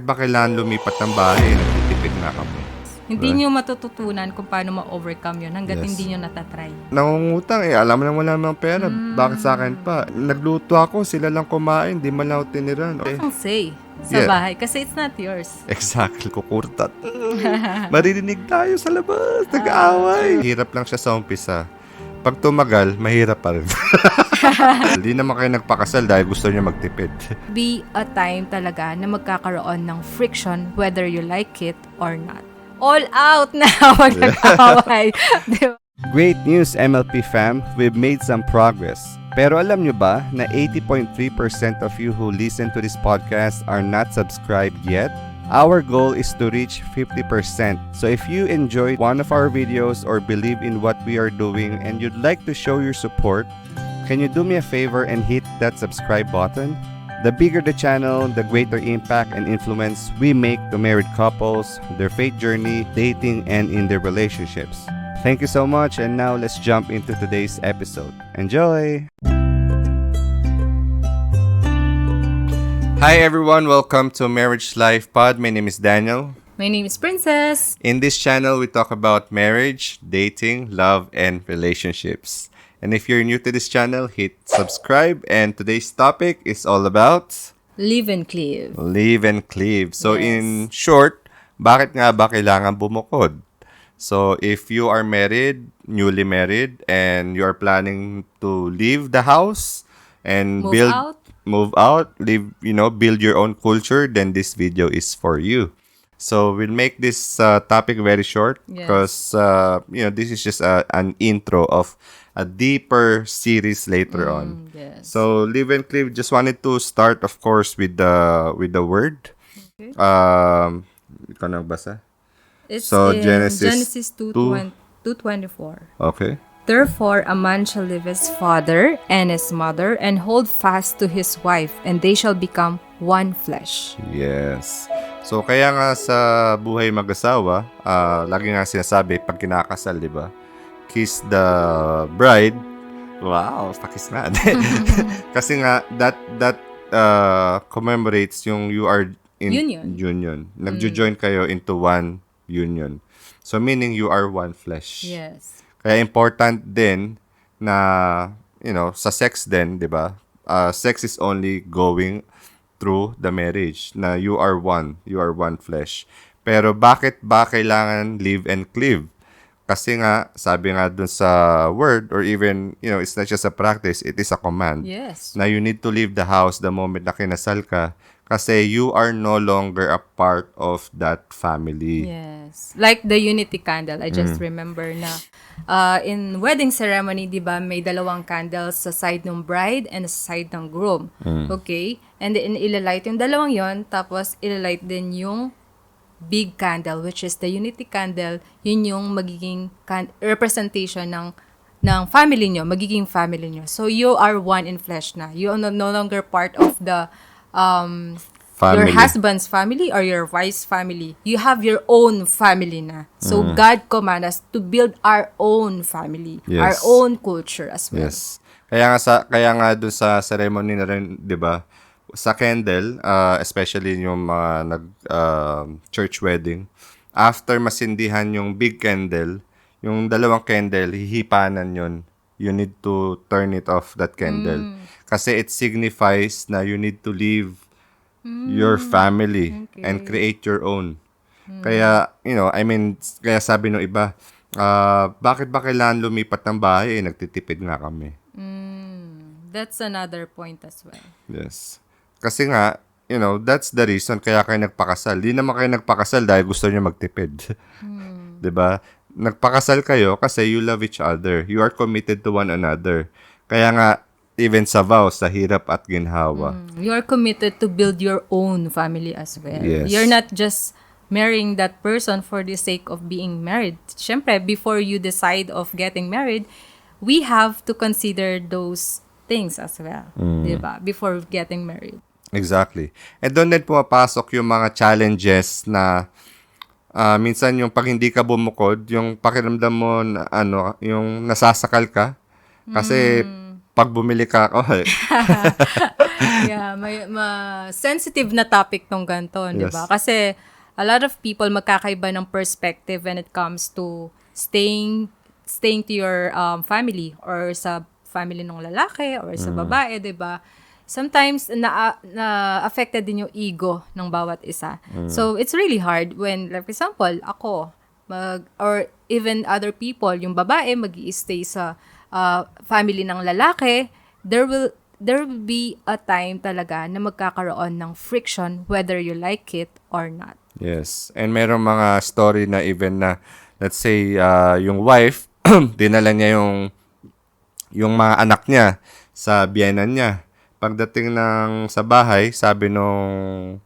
ba kailangan lumipat ng bahay? Nagtitipid nga kami. Hindi nyo matututunan kung paano ma-overcome yun hanggat Yes. hindi nyo natatry. Nangungutang alam mo wala namang pera. Bakit sa akin pa? Nagluto ako, sila lang kumain, di man lang ako tiniran. Okay. Ang say sa Yeah. bahay kasi it's not yours. Exactly, kukurtat. Maririnig tayo sa labas, nag-aaway. Hirap lang siya sa umpisa. Pag tumagal, mahirap pa rin. Hindi naman kayo nagpakasal dahil gusto niyo magtipid. Be a time talaga na magkakaroon ng friction whether you like it or not. All out na wag nag-away. Diba? Great news, MLP fam! We've made some progress. Pero alam nyo ba na 80.3% of you who listen to this podcast are not subscribed yet? Our goal is to reach 50%. So if you enjoyed one of our videos or believe in what we are doing and you'd like to show your support, can you do me a favor and hit that subscribe button? The bigger the channel, the greater impact and influence we make to married couples, their faith journey, dating, and in their relationships. Thank you so much, and now let's jump into today's episode. Enjoy! Hi everyone, welcome to Marriage Life Pod. My name is Daniel. My name is Princess. In this channel, we talk about marriage, dating, love, and relationships. And if you're new to this channel, hit subscribe. And today's topic is all about Live and Cleave. live and cleave. So Yes. in short, bakit nga ba kailangan bumukod? So if you are married, newly married, and you are planning to leave the house and move out, build your own culture, then this video is for you. So we'll make this topic very short Yes. because this is just an intro of a deeper series later on. Yes. So live and cleave. Just wanted to start, of course, with the word. Okay. Ikaw nagbasa? It's So, in Genesis 2:24. Okay. Therefore, a man shall leave his father and his mother and hold fast to his wife, and they shall become one flesh. Yes. So kaya nga sa buhay mag-asawa, lagi nga sinasabi pag kinakasal, di ba? Kiss the bride. Wow, pakis na. Kasi nga that commemorates yung you are in union. Nagjo-join kayo into one union. So meaning you are one flesh. Yes. Kaya important din na sa sex din, 'di ba? Sex is only going through the marriage na you are one flesh. Pero bakit ba kailangan live and cleave? Kasi nga sabi nga dun sa word or even it's not just a practice, it is a command. Yes. Na you need to leave the house the moment na kinasal ka kasi you are no longer a part of that family. Yes. Like the unity candle, I just remember na in wedding ceremony, di ba, may dalawang candles sa side ng bride and sa side ng groom. Okay? And then ilalight yung dalawang yon, tapos ilalight din yung big candle, which is the unity candle. Yun yung magiging representation ng family nyo, magiging family nyo. So you are one in flesh na. You are no longer part of the your husband's family or your wife's family. You have your own family na. So God command us to build our own family, our Yes. own culture as well. Yes. Kaya nga doon sa ceremony na rin, 'di ba? Sa candle, especially yung mga church wedding, after masindihan yung big candle, yung dalawang candle, hihipanan yun. You need to turn it off, that candle. Kasi it signifies na you need to leave your family and create your own. Kaya, kaya sabi ng iba, bakit ba kailangan lumipat ng bahay? Nagtitipid nga kami. That's another point as well. Yes. Kasi nga, that's the reason kaya kayo nagpakasal. Di naman kayo nagpakasal dahil gusto niyo magtipid. 'Di ba? Nagpakasal kayo kasi you love each other. You are committed to one another. Kaya nga, even sa vows, sa hirap at ginhawa. You are committed to build your own family as well. Yes. You're not just marrying that person for the sake of being married. Siyempre, before you decide of getting married, we have to consider those things as well. Diba? Before getting married. Exactly. And doon din pumapasok yung mga challenges na minsan yung pag hindi ka bumukod, yung pakiramdam mo na, yung nasasakal ka. Kasi pag bumili ka, Yeah, may sensitive na topic tong ganito, di ba? Kasi a lot of people magkakaiba ng perspective when it comes to staying to your family or sa family ng lalaki or sa babae, di ba? Sometimes na affected din yung ego ng bawat isa. So it's really hard when, like for example, ako or even other people, yung babae mag-i-stay sa family ng lalaki, there will be a time talaga na magkakaroon ng friction whether you like it or not. Yes. And merong mga story na even na, let's say, yung wife, dinala niya yung mga anak niya sa biyenan niya. Pagdating sa bahay, sabi nung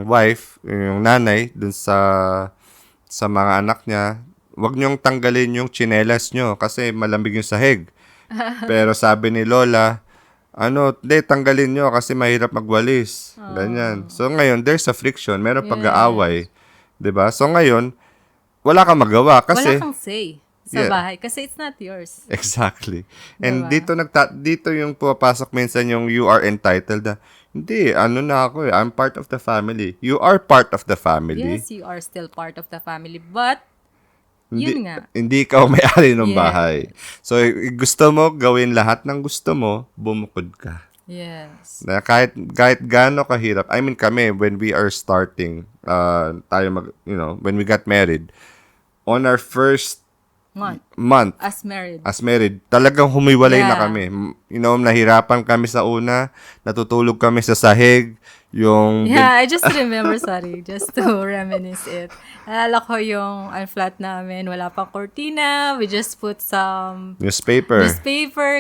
wife, yung nanay, dun sa mga anak niya, wag niyong tanggalin yung tsinelas niyo kasi malamig yung sahig. Pero sabi ni Lola, tanggalin nyo kasi mahirap magwalis. Ganyan. So ngayon, there's a friction. Meron pag-aaway. 'Di ba? So ngayon, wala kang magawa kasi... Wala kang say sa bahay kasi it's not yours. Exactly. And dito yung pumapasok minsan yung you are entitled na, hindi, ako eh, I'm part of the family. You are part of the family. Yes, you are still part of the family, but yun nga. Hindi ikaw may-ari ng bahay. So, gusto mo, gawin lahat ng gusto mo, bumukod ka. Yes. Na kahit gaano kahirap. I mean, kami, when we are starting, when we got married, on our first month As married, talagang humiwalay na kami. Nahirapan kami sa una, natutulog kami sa sahig, I just remember, just to reminisce it. Naalala ko yung flat namin, wala pang cortina, we just put some newspaper,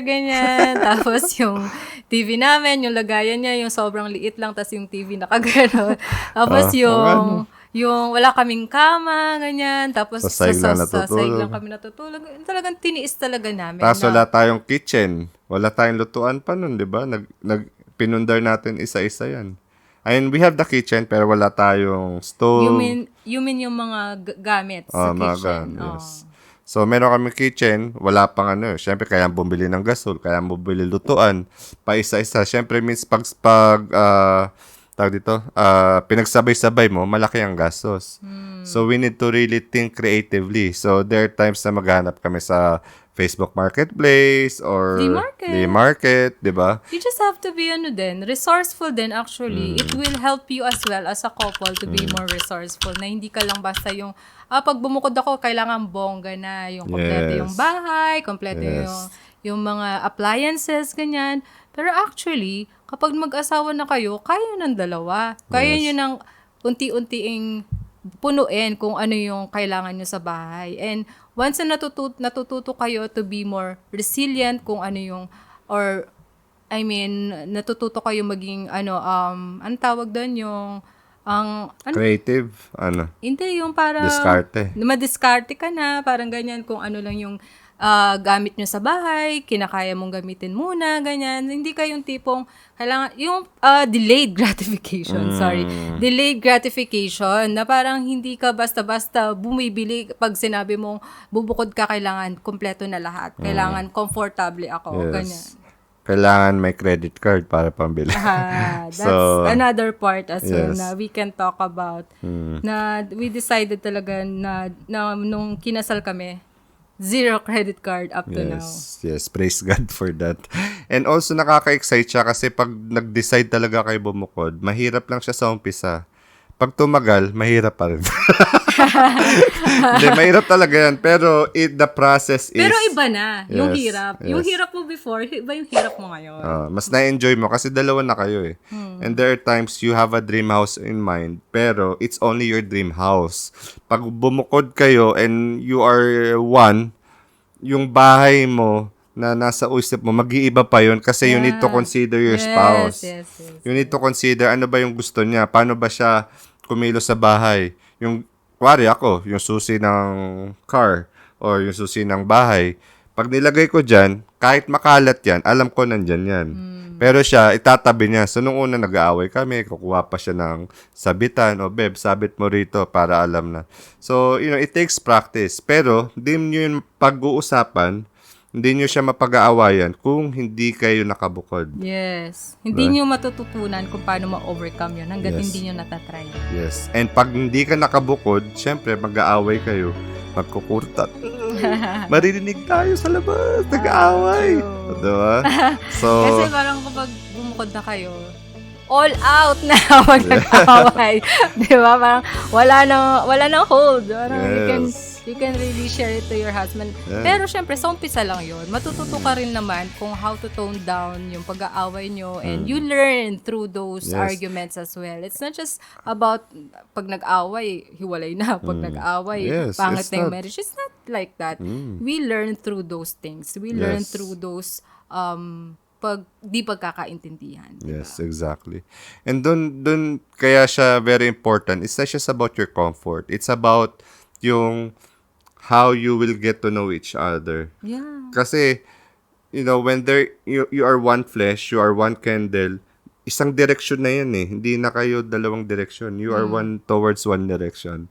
ganyan. Tapos yung TV namin, yung lagayan niya, yung sobrang liit lang, tapos yung TV nakagano. Tapos yung wala kaming kama, ganyan. Tapos sa sahig lang kami natutulog. Talagang tiniis talaga namin. Tapos wala tayong kitchen. Wala tayong lutuan pa nun, di ba? Pinundar natin isa-isa yan. I mean, we have the kitchen, pero wala tayong stove. You mean yung mga gamit sa kitchen? Yes. So, meron kami kitchen, wala pang syempre, kaya bumili ng gasol, kaya bumili lutuan, pa isa-isa. Syempre, means pinagsabay-sabay mo, malaki ang gastos. So, we need to really think creatively. So, there are times na maghanap kami sa Facebook Marketplace or Flea Market, di ba? You just have to be resourceful din actually. It will help you as well as a couple to be more resourceful na hindi ka lang basta yung pag bumukod ako, kailangan bongga na yung kompleto yung bahay, kompleto yung mga appliances, ganyan. Pero actually, kapag mag-asawa na kayo, kaya ng dalawa. Kaya nyo ng unti-unting punuin kung ano yung kailangan nyo sa bahay. And once na natututo kayo to be more resilient kung ano yung, natututo kayo maging, ang tawag doon yung, creative, Hindi, yung para madiskarte ka na, parang ganyan, kung ano lang yung gamit nyo sa bahay, kinakaya mong gamitin muna, ganyan. Hindi kayong tipong, kailangan, yung delayed gratification, delayed gratification, na parang hindi ka basta-basta bumibili pag sinabi mong bubukod ka, kailangan kompleto na lahat. Kailangan komportable ako, ganyan. Kailangan may credit card para pambili. That's another part as well na we can talk about. Na we decided talaga na nung kinasal kami, 0 credit card up to now. Yes, praise God for that. And also, nakaka-excite siya kasi pag nag-decide talaga kayo bumukod, mahirap lang siya sa umpisa. Pag tumagal, mahirap pa rin. Hindi, mahirap talaga yan. Pero the process is... Pero iba na, yung hirap. Yung hirap mo before, iba yung hirap mo ngayon. Mas na-enjoy mo kasi dalawa na kayo eh. And there are times you have a dream house in mind, pero it's only your dream house. Pag bumukod kayo and you are one, yung bahay mo na nasa usip mo, mag-iiba pa yun kasi you need to consider your spouse. You need to consider ano ba yung gusto niya, paano ba siya kumilos sa bahay. Yung, kuwari ako, yung susi ng car or yung susi ng bahay, pag nilagay ko dyan, kahit makalat yan, alam ko nandyan yan. Pero siya, itatabi niya. So, nung una nag-aaway kami, kukuha pa siya ng sabitan, o beb, sabit mo rito para alam na. So, it takes practice. Pero, di nyo yung pag-uusapan, hindi nyo siya mapag-aawayan kung hindi kayo nakabukod. Yes. Hindi nyo matututunan kung paano ma-overcome yun hanggat Yes. hindi nyo natatry. Yes. And pag hindi ka nakabukod, syempre mag-aaway kayo. Magkukurtat. Maririnig tayo sa labas. Nag-aaway. True. Diba? So, Kasi parang kapag bumukod na kayo, all out na pag nag-away. Di ba? Parang wala nang hold. Parang you can really share it to your husband. Yeah. Pero syempre, sa umpisa lang yun. Matututo ka rin naman kung how to tone down yung pag-aaway nyo and you learn through those Yes. arguments as well. It's not just about pag nag-away, hiwalay na. Pag nag-away, Yes, pangit it's na yung not. marriage. It's not like that. We learn through those things. We learn Yes. through those di pagkakaintindihan. yes, exactly. And dun kaya siya very important. It's not just about your comfort. It's about yung how you will get to know each other. Yeah. Kasi, when you are one flesh, you are one candle, isang direction na yan eh. Hindi na kayo dalawang direction. You are one towards one direction.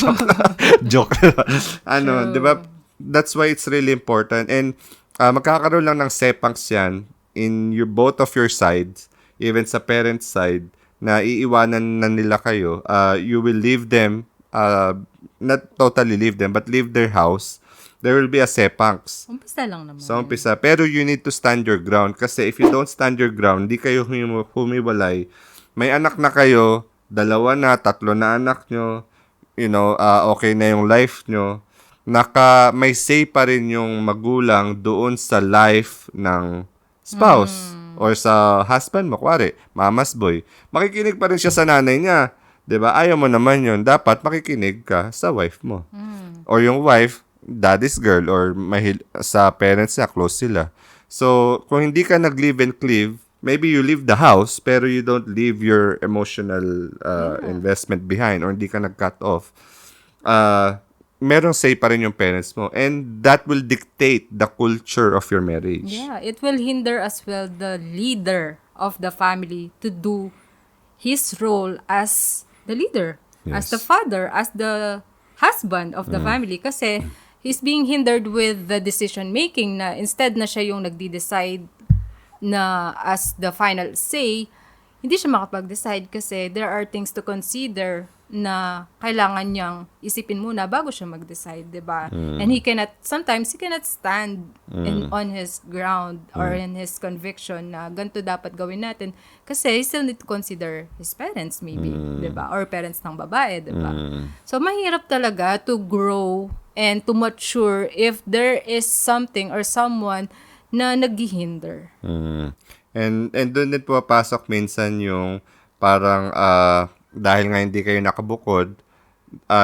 Joke lang. Joke lang. Di ba? That's why it's really important. And magkakaroon lang ng sepangs yan in both of your sides, even sa parents' side, na iiwanan na nila kayo. You will leave them, not totally leave them, but leave their house. There will be a sepangs. Umpisa lang naman. Sa umpisa. Pero you need to stand your ground. Kasi if you don't stand your ground, di kayo humiwalay. May anak na kayo, 2 na, 3 na anak nyo, okay na yung life nyo. May say pa rin yung magulang doon sa life ng spouse. Or sa husband mo, kuwari, mama's boy. Makikinig pa rin siya sa nanay niya. 'Di ba? Ayaw mo naman yun. Dapat makikinig ka sa wife mo. Or yung wife, daddy's girl, or sa parents niya, close sila. So, kung hindi ka nag-live and cleave, maybe you leave the house, pero you don't leave your emotional investment behind, or hindi ka nag-cut off. Merong say pa rin yung parents mo. And that will dictate the culture of your marriage. Yeah, it will hinder as well the leader of the family to do his role as the leader, as the father, as the husband of the family. Kasi he's being hindered with the decision making na instead na siya yung nagdi-decide na as the final say, hindi siya makapag-decide kasi there are things to consider na kailangan niyang isipin muna bago siya mag-decide, 'di ba? And sometimes he cannot stand on his ground or in his conviction na ganito dapat gawin natin kasi he still need to consider his parents maybe, 'di ba? Or parents ng babae, 'di ba? So mahirap talaga to grow and to mature if there is something or someone na naghihinder. And doon din pumapasok minsan yung parang dahil nga hindi kayo nakabukod,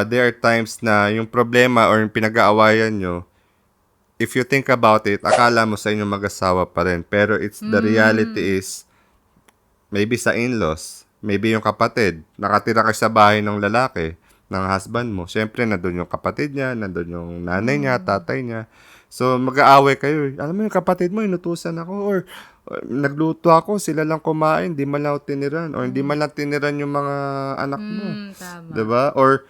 there are times na yung problema or yung pinag-aawayan nyo, if you think about it, akala mo sa inyo mag-asawa pa rin. Pero the reality is, maybe sa in-laws, maybe yung kapatid, nakatira ka sa bahay ng lalaki, ng husband mo. Siyempre, nandun yung kapatid niya, nandun yung nanay niya, tatay niya. So, mag-aaway kayo. Alam mo, yung kapatid mo, inutusan ako. Or nagluto ako, sila lang kumain, di man lang ako tiniran. Or hindi man lang tiniran yung mga anak mo. Tama. Diba? Or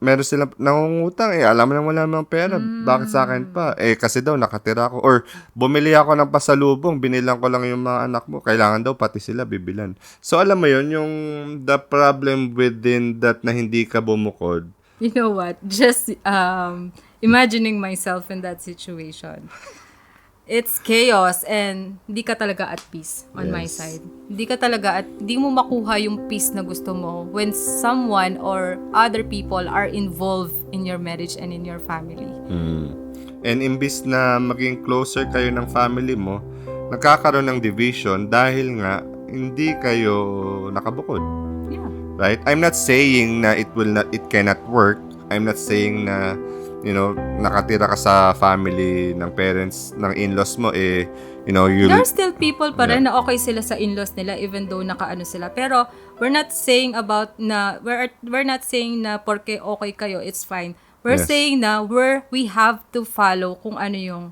meron silang nangungutang, alam mo lang wala namang pera. Bakit sa akin pa? Kasi daw, nakatira ako. Or bumili ako ng pasalubong, binilang ko lang yung mga anak mo. Kailangan daw, pati sila bibilan. So, alam mo yun, yung the problem within that na hindi ka bumukod. You know what? Just imagining myself in that situation. It's chaos and di ka talaga at peace on my side. Di mo makuha yung peace na gusto mo when someone or other people are involved in your marriage and in your family. And imbis na maging closer kayo ng family mo, nagkakaroon ng division dahil nga hindi kayo nakabukod. Yeah. Right? I'm not saying na it cannot work. I'm not saying na nakatira ka sa family ng parents, ng in-laws mo, There are still people pa rin na okay sila sa in-laws nila even though nakaano sila. Pero we're not saying we're not saying na porque okay kayo, it's fine. We're saying na we have to follow kung ano yung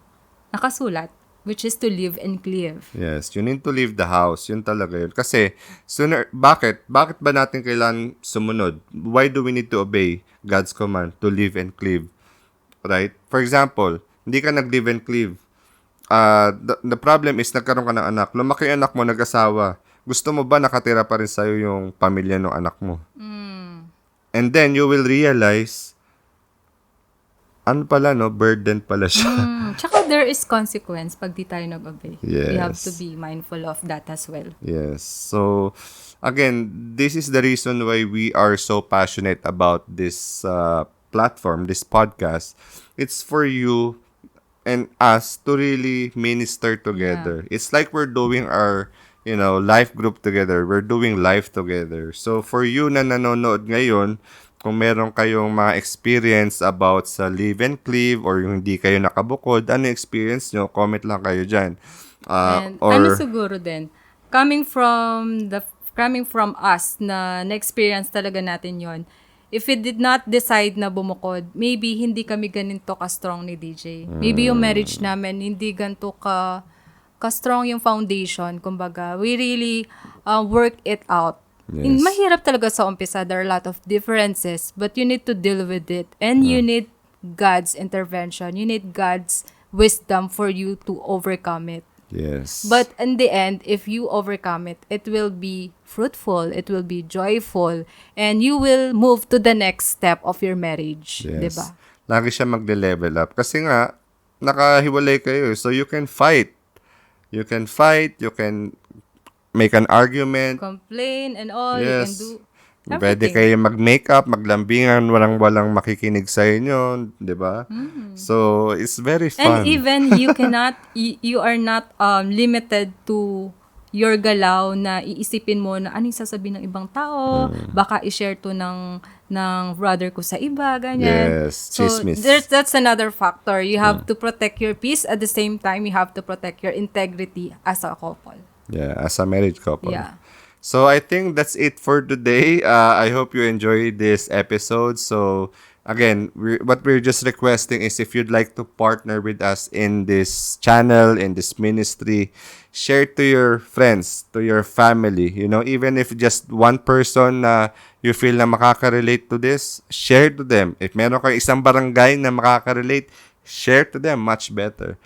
nakasulat, which is to live and cleave. Yes, you need to leave the house. Yun talaga yun. Kasi, bakit ba natin kailangan sumunod? Why do we need to obey God's command to live and cleave? Right? For example, Hindi ka nag-live and cleave. The problem is, nagkaroon ka ng anak. Lumaki yung anak mo, nag-asawa. Gusto mo ba nakatira pa rin sa'yo yung pamilya ng anak mo? And then, you will realize, ano pala, no? Burden pala siya. Tsaka there is consequence pag di tayo nag-obey. We have Yes. to be mindful of that as well. Yes. So, again, this is the reason why we are so passionate about this platform, this podcast. It's for you and us to really minister together. It's like we're doing our, life group together. We're doing life together. So, for you na nanonood ngayon, kung meron kayong mga experience about sa live and cleave or yung hindi kayo nakabukod, ano experience nyo? Comment lang kayo dyan. And ano siguro din, coming from us na na-experience talaga natin yon. If we did not decide na bumukod, maybe hindi kami ganito ka-strong ni DJ. Maybe yung marriage namin, hindi ganito ka-strong yung foundation. Kumbaga, we really work it out. Yes. Mahirap talaga sa umpisa. There are a lot of differences, but you need to deal with it. And you need God's intervention. You need God's wisdom for you to overcome it. Yes. But in the end, if you overcome it, it will be fruitful, it will be joyful, and you will move to the next step of your marriage. Yes. Diba? Lagi siya magle-level up. Kasi nga, nakahiwalay kayo. So, you can fight. You can make an argument. Complain and all, you Yes. can do Pwede everything. kayo mag-makeup, maglambingan, walang makikinig sa inyo, di ba? So, it's very fun. And even you are not limited to your galaw na iisipin mo na anong sasabihin ng ibang tao, baka i-share to ng brother ko sa iba, ganyan. Yes, So, chismis. that's another factor. You have to protect your peace. At the same time, you have to protect your integrity as a couple. Yeah, as a married couple. Yeah. So, I think that's it for today. I hope you enjoyed this episode. So, again, what we're just requesting is if you'd like to partner with us in this channel, in this ministry, share to your friends, to your family. Even if just one person na you feel na makaka-relate to this, share to them. If meron kang isang barangay na makaka-relate, share to them. Much better.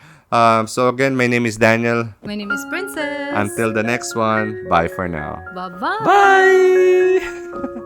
So again, my name is Daniel. My name is Princess. Until the next one, bye for now. Bye-bye. Bye!